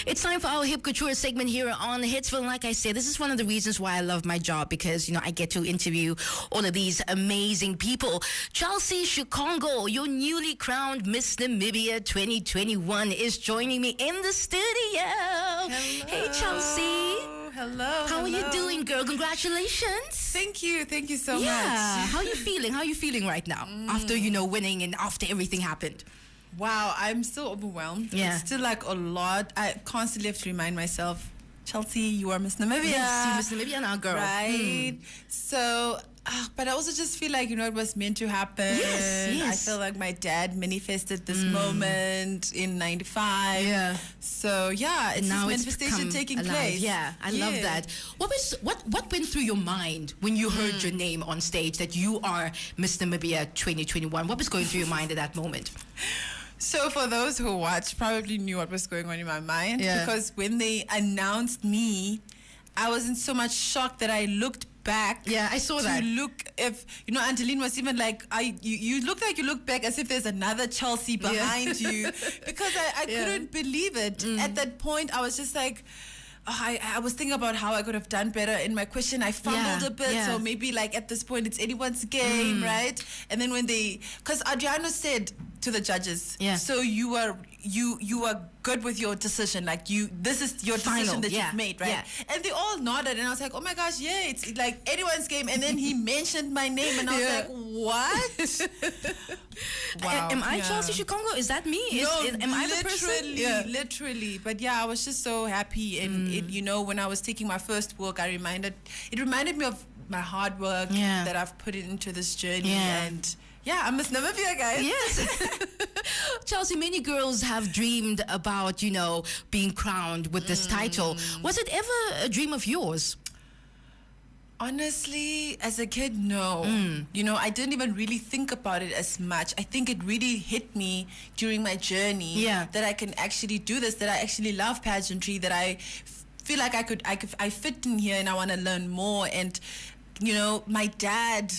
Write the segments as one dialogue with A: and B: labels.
A: It's time for our Hip Kouture segment here on Hitsville. Like I said, this is one of the reasons why I love my job, because, I get to interview all of these amazing people. Chelsi Shikongo, your newly crowned Miss Namibia 2021, is joining me in the studio.
B: Hello.
A: Hey, Chelsi.
B: Hello.
A: How are you doing, girl? Congratulations.
B: Thank you so much.
A: How are you feeling? How are you feeling right now after, winning and after everything happened?
B: Wow, I'm still overwhelmed.
A: Yeah.
B: It's still like a lot. I constantly have to remind myself, Chelsi, you are Miss Namibia.
A: Yes, Miss Namibia now, girl.
B: Right. So, but I also just feel like, it was meant to happen.
A: Yes.
B: I feel like my dad manifested this moment in 95.
A: Yeah.
B: So, yeah, it's
A: now
B: this manifestation taking
A: alive.
B: place.
A: Yeah, I love that. What went through your mind when you heard your name on stage, that you are Miss Namibia 2021? What was going through your mind at that moment?
B: So for those who watched, probably knew what was going on in my mind, because when they announced me, I was in so much shock that I looked back.
A: Yeah, I saw that.
B: To look if, Angeline was even like, you look like you look back as if there's another Chelsi behind you, because I couldn't believe it. At that point, I was just like, I was thinking about how I could have done better in my question. I fumbled a bit, so maybe like at this point it's anyone's game, right? And then because Adriano said to the judges, so you are good with your decision, like this is your decision that you've made, right? And they all nodded, and I was like, oh my gosh, it's like anyone's game. And then he mentioned my name, and I was like, what?
A: Wow. Am I Chelsi Shikongo? Is that me? Am I the person?
B: Literally. But I was just so happy, and when I was taking my first walk, it reminded me of my hard work that I've put into this journey, and I'm Miss Namibia, guys.
A: Yes. Chelsi, many girls have dreamed about, being crowned with this title. Was it ever a dream of yours?
B: Honestly, as a kid, no. I didn't even really think about it as much. I think it really hit me during my journey that I can actually do this, that I actually love pageantry, that I feel like I fit in here and I want to learn more. And, my dad...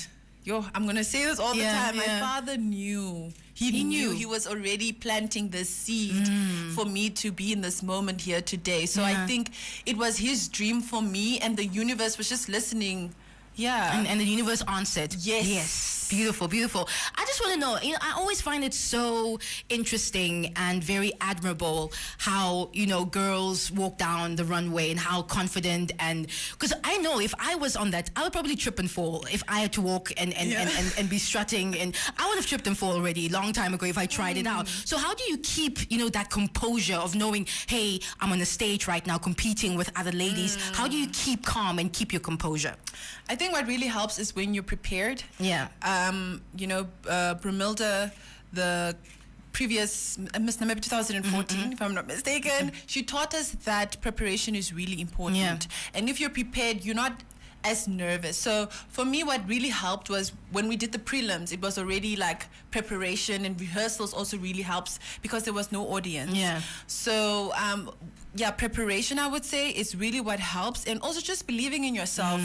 B: I'm going to say this all the time. My father knew. He knew. He was already planting this seed for me to be in this moment here today. So I think it was his dream for me, and the universe was just listening. Yeah.
A: And the universe answered.
B: Yes.
A: Beautiful, beautiful. I just want to know, I always find it so interesting and very admirable how, girls walk down the runway and how confident, and because I know if I was on that, I would probably trip and fall if I had to walk and be strutting, and I would have tripped and fall already a long time ago if I tried it out. So how do you keep, that composure of knowing, hey, I'm on the stage right now competing with other ladies? How do you keep calm and keep your composure?
B: I think what really helps is when you're prepared.
A: Yeah.
B: Brumilda, the previous Miss Namibia 2014, if I'm not mistaken, she taught us that preparation is really important. Yeah. And if you're prepared, you're not as nervous. So for me, what really helped was when we did the prelims, it was already like preparation, and rehearsals also really helps because there was no audience. Yeah. So preparation, I would say, is really what helps, and also just believing in yourself.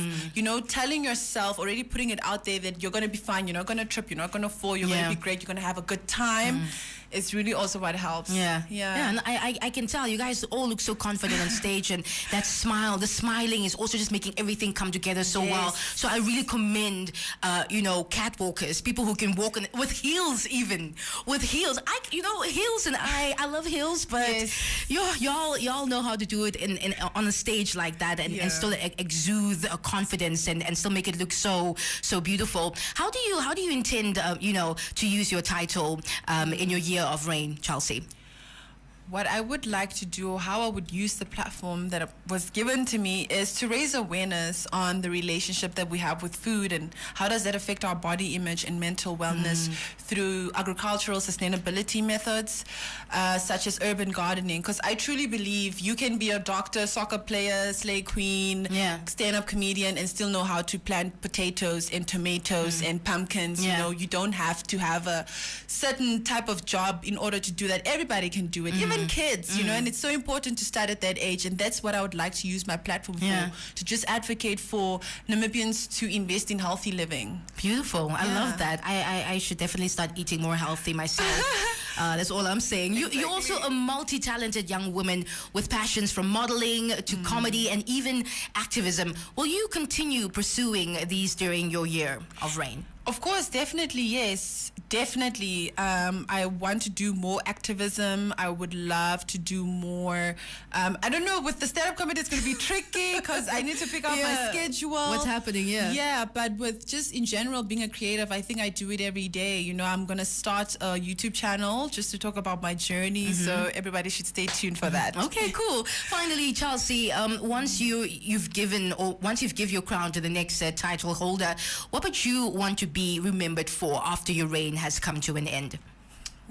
B: Telling yourself, already putting it out there that you're going to be fine, you're not going to trip, you're not going to fall, you're going to be great, you're going to have a good time. It's really also what helps. Yeah,
A: and I can tell you guys all look so confident on stage, and that smile, the smiling is also just making everything come together so well. So I really commend, catwalkers, people who can walk with heels, even with heels. Heels, and I love heels, but y'all know how to do it on a stage like that, and still exude a confidence and still make it look so beautiful. How do you intend to use your title in your year of reign, Chelsi?
B: What I would like to do, how I would use the platform that was given to me, is to raise awareness on the relationship that we have with food, and how does that affect our body image and mental wellness through agricultural sustainability methods, such as urban gardening. Because I truly believe you can be a doctor, soccer player, slay queen, stand-up comedian, and still know how to plant potatoes and tomatoes and pumpkins. You don't have to have a certain type of job in order to do that. Everybody can do it. Even kids, and it's so important to start at that age, and that's what I would like to use my platform for, to just advocate for Namibians to invest in healthy living.
A: Beautiful. I love that. I should definitely start eating more healthy myself. That's all I'm saying. You're also a multi-talented young woman with passions from modeling to comedy and even activism. Will you continue pursuing these during your year of reign?
B: Of course, definitely, yes. Definitely. I want to do more activism. I would love to do more. I don't know, with the stand-up comedy, it's going to be tricky because I need to pick out my schedule.
A: What's happening,
B: Yeah, but with just in general being a creative, I think I do it every day. You know, I'm going to start a YouTube channel just to talk about my journey. So everybody should stay tuned for that.
A: Okay, cool. Finally, Chelsi, once you've given your crown to the next title holder, what would you want to be remembered for after your reign has come to an end?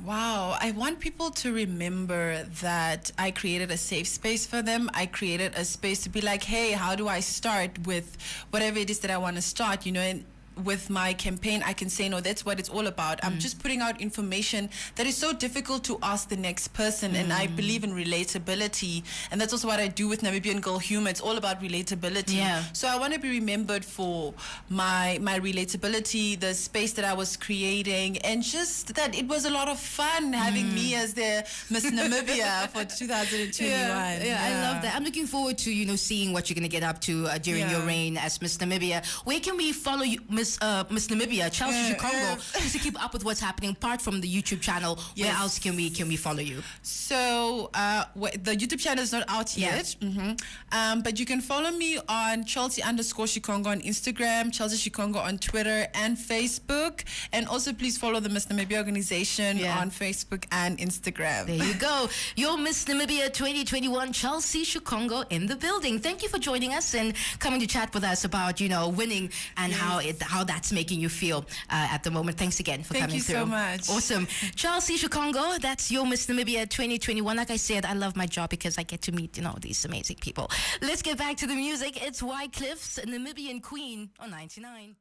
B: Wow, I want people to remember that I created a safe space for them. I created a space to be like, hey, how do I start with whatever it is that I want to start, you know, and with my campaign, I can say, no, that's what it's all about. I'm just putting out information that is so difficult to ask the next person. And I believe in relatability. And that's also what I do with Namibian Girl Humor. It's all about relatability.
A: Yeah.
B: So I want to be remembered for my relatability, the space that I was creating, and just that it was a lot of fun having me as the Miss Namibia for 2021.
A: Yeah, I love that. I'm looking forward to, you know, seeing what you're going to get up to during your reign as Miss Namibia. Where can we follow you, Miss Namibia, Chelsi Shikongo, just to keep up with what's happening apart from the YouTube channel? Where else can we follow you?
B: So the YouTube channel is not out yet, but you can follow me on Chelsi_Shikongo on Instagram, Chelsi Shikongo on Twitter and Facebook, and also please follow the Miss Namibia organization on Facebook and Instagram.
A: There you go. Your Miss Namibia 2021, Chelsi Shikongo in the building. Thank you for joining us and coming to chat with us about, you know, winning and how that's making you feel at the moment. Thanks again for coming through.
B: Thank you so much.
A: Awesome. Chelsi Shikongo, that's your Miss Namibia 2021. Like I said, I love my job because I get to meet, you know, these amazing people. Let's get back to the music. It's Wycliffe's Namibian Queen on 99.